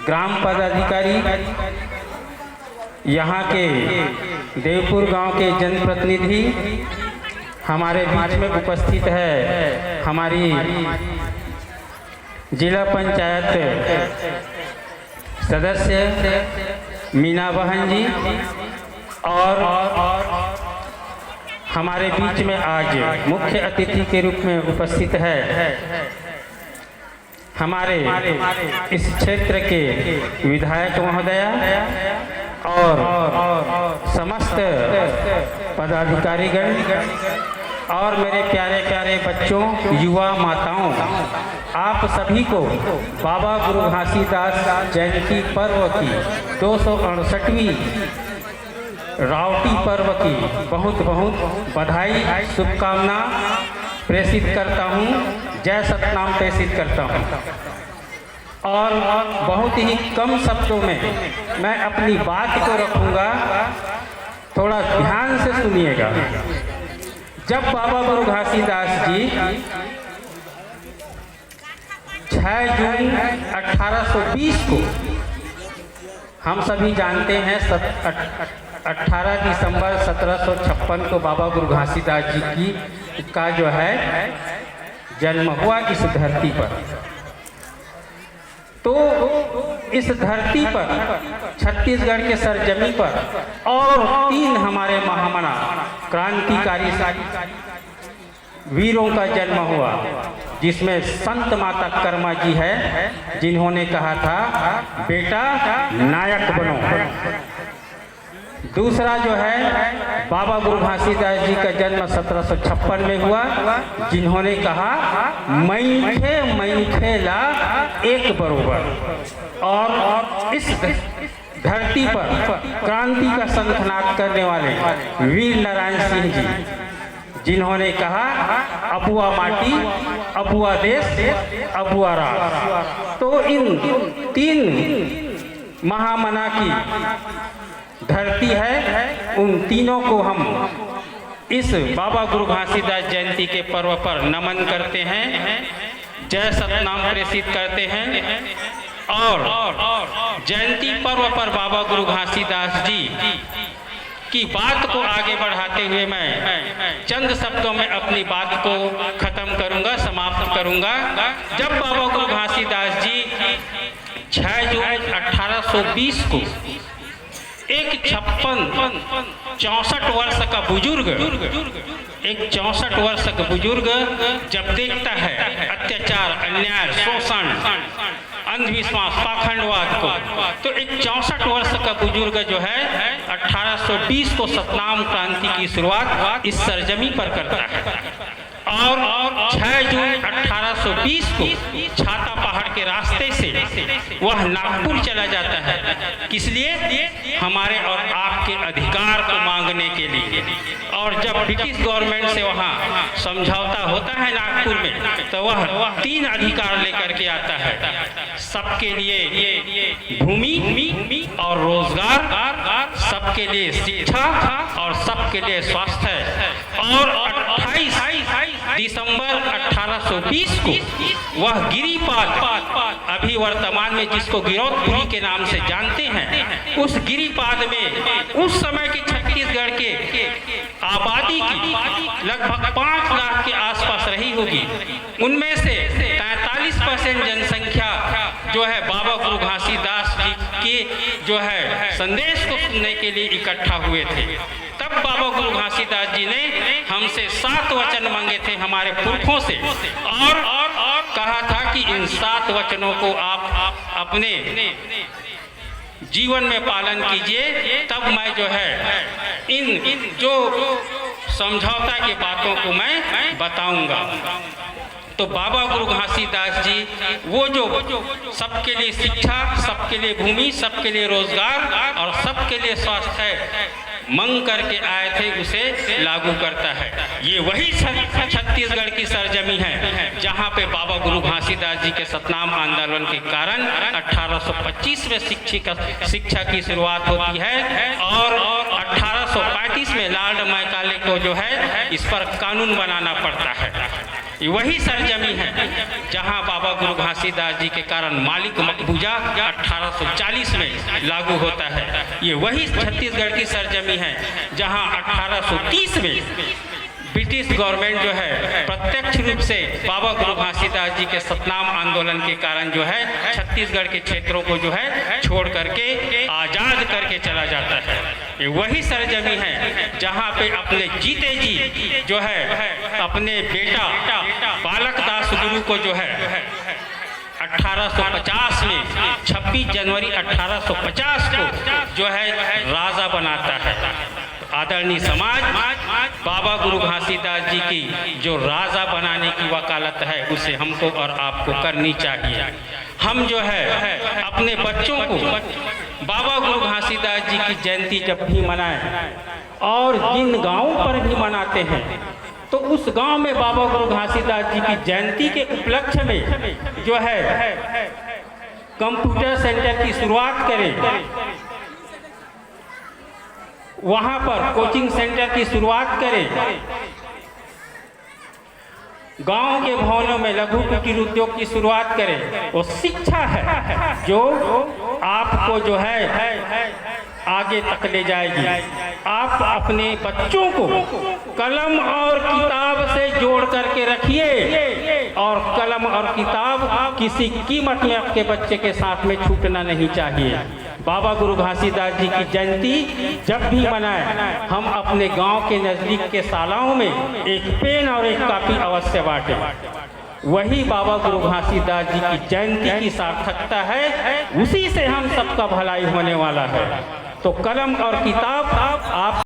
ग्राम पदाधिकारी, यहाँ के देवपुर गांव के जनप्रतिनिधि, हमारे बीच में उपस्थित है हमारी जिला पंचायत सदस्य मीना बहन जी, और हमारे बीच में आज मुख्य अतिथि के रूप में उपस्थित है हमारे इस क्षेत्र के विधायक महोदया और समस्त पदाधिकारीगण और मेरे प्यारे प्यारे बच्चों, युवा माताओं, आप सभी को बाबा गुरु घासीदास जयंती पर्व की 268वीं रावटी पर्व की बहुत बहुत बधाई, शुभकामना प्रेषित करता हूँ, जय सतनाम प्रेषित करता हूँ। और बहुत ही कम शब्दों में मैं अपनी बात को रखूँगा, थोड़ा ध्यान से सुनिएगा। जब बाबा गुरु घासीदास जी 6 जून 1820 को, हम सभी जानते हैं 18 दिसंबर 1756 को बाबा गुरु घासीदास जी का जो है जन्म हुआ इस धरती पर। तो इस धरती पर, छत्तीसगढ़ के सरजमी पर, और 3 हमारे महामना क्रांतिकारी वीरों का जन्म हुआ, जिसमें संत माता कर्मा जी है, जिन्होंने कहा था बेटा नायक बनो। दूसरा जो है बाबा गुरु घासीदास जी का जन्म 1756 में हुआ, जिन्होंने कहा मैंखे ला एक बरोबर। और इस धरती पर क्रांति का शंखनाद करने वाले वीर नारायण सिंह जी, जिन्होंने कहा अबुआ माटी, अबुआ देश, अबुआ राज। तो इन 3 महामना की धरती है, उन तीनों को हम इस बाबा गुरु घासीदास जयंती के पर्व पर नमन करते हैं, जय सतनाम प्रेषित करते हैं। और जयंती पर्व पर बाबा गुरु घासीदास जी की बात को आगे बढ़ाते हुए मैं चंद शब्दों में अपनी बात को खत्म करूंगा, समाप्त करूंगा। जब बाबा गुरु घासीदास जी 6 जून 1820 को एक 64 वर्ष का बुजुर्ग, एक 64 वर्ष का बुजुर्ग जब देखता है अत्याचार, अन्याय, शोषण, अंधविश्वास, पाखंडवाद को, तो एक 64 वर्ष का बुजुर्ग जो है 1820 को सतनाम क्रांति की शुरुआत इस सरजमी पर करता है। और 6 जून 1820 को छाता पहाड़ के रास्ते से वह नागपुर चला जाता है, किस लिए? हमारे और आपके अधिकार को मांगने के लिए। और जब ब्रिटिश गवर्नमेंट से वहाँ समझौता होता है नागपुर में, तो वह 3 अधिकार लेकर के आता है, सबके लिए भूमि और रोजगार, सबके लिए शिक्षा और सबके लिए स्वास्थ्य। और 28 दिसंबर 1820 को वह गिरिपाद, अभी वर्तमान में जिसको गिरौदपुरी के नाम से जानते हैं, उस गिरिपाद में उस समय के छत्तीसगढ़ के आबादी की लगभग 5 लाख के आसपास रही होगी। उनमें से 43% जनसंख्या जो है बाबा गुरु घासीदास जी के जो है संदेश को सुनने के लिए इकट्ठा हुए थे। तब बाबा गुरु घासीदास जी ने हमसे 7 वचन मांगे थे हमारे पुरखों से, और कहा था कि इन 7 वचनों को आप अपने जीवन में पालन कीजिए, तब मैं जो है इन जो समझौता की बातों को मैं बताऊंगा। तो बाबा गुरु घासीदास जी वो जो सबके लिए शिक्षा, सबके लिए भूमि, सबके लिए रोजगार और सबके लिए स्वास्थ्य मंग करके आए थे, उसे लागू करता है। ये वही छत्तीसगढ़ की सरजमी है जहाँ पे बाबा गुरु घासीदास जी के सतनाम आंदोलन के कारण 1825 में शिक्षा की शुरुआत होती है, और 1835 में लॉर्ड मैकाले को जो है इस पर कानून बनाना पड़ता है। वही सरजमी है जहां बाबा गुरु घासीदास जी के कारण मालिक मकबूजा 1840 में लागू होता है। ये वही छत्तीसगढ़ की सरजमी है जहां 1830 में ब्रिटिश गवर्नमेंट जो है प्रत्यक्ष रूप से बाबा गुरु घासीदास जी के सतनाम आंदोलन के कारण जो है छत्तीसगढ़ के क्षेत्रों को जो है छोड़ करके आज़ाद करके चला जाता है। ये वही सरजमी है जहां पे अपने जीते जी जो है अपने बेटा बालक दास गुरु को जो है 1850 में 26 जनवरी 1850 को जो है राजा बनाता है। आदरणीय समाज बाबा गुरु घासीदास जी की जो राजा बनाने की वकालत है उसे हमको और आपको करनी चाहिए। हम जो है अपने बच्चों को बाबा गुरु घासीदास जी की जयंती जब भी मनाएं और जिन गांवों पर भी मनाते हैं तो उस गांव में बाबा गुरु घासीदास जी की जयंती के उपलक्ष्य में जो है कंप्यूटर सेंटर की शुरुआत करें, वहां पर कोचिंग सेंटर की शुरुआत करें, गांव के भवनों में लघु कुटीर उद्योग की शुरुआत करें। वो शिक्षा है जो आपको जो है आगे तक ले जाएगी। आप अपने बच्चों को कलम और किताब से जोड़ करके रखिए और कलम और किताब किसी कीमत में आपके बच्चे के साथ में छूटना नहीं चाहिए। बाबा गुरु घासीदास जी की जयंती जब भी मनाएं हम अपने गांव के नज़दीक के शालाओं में एक पेन और एक कॉपी अवश्य बांटें। वही बाबा गुरु घासीदास जी की जयंती की सार्थकता है, उसी से हम सबका भलाई होने वाला है। तो कलम और किताब आप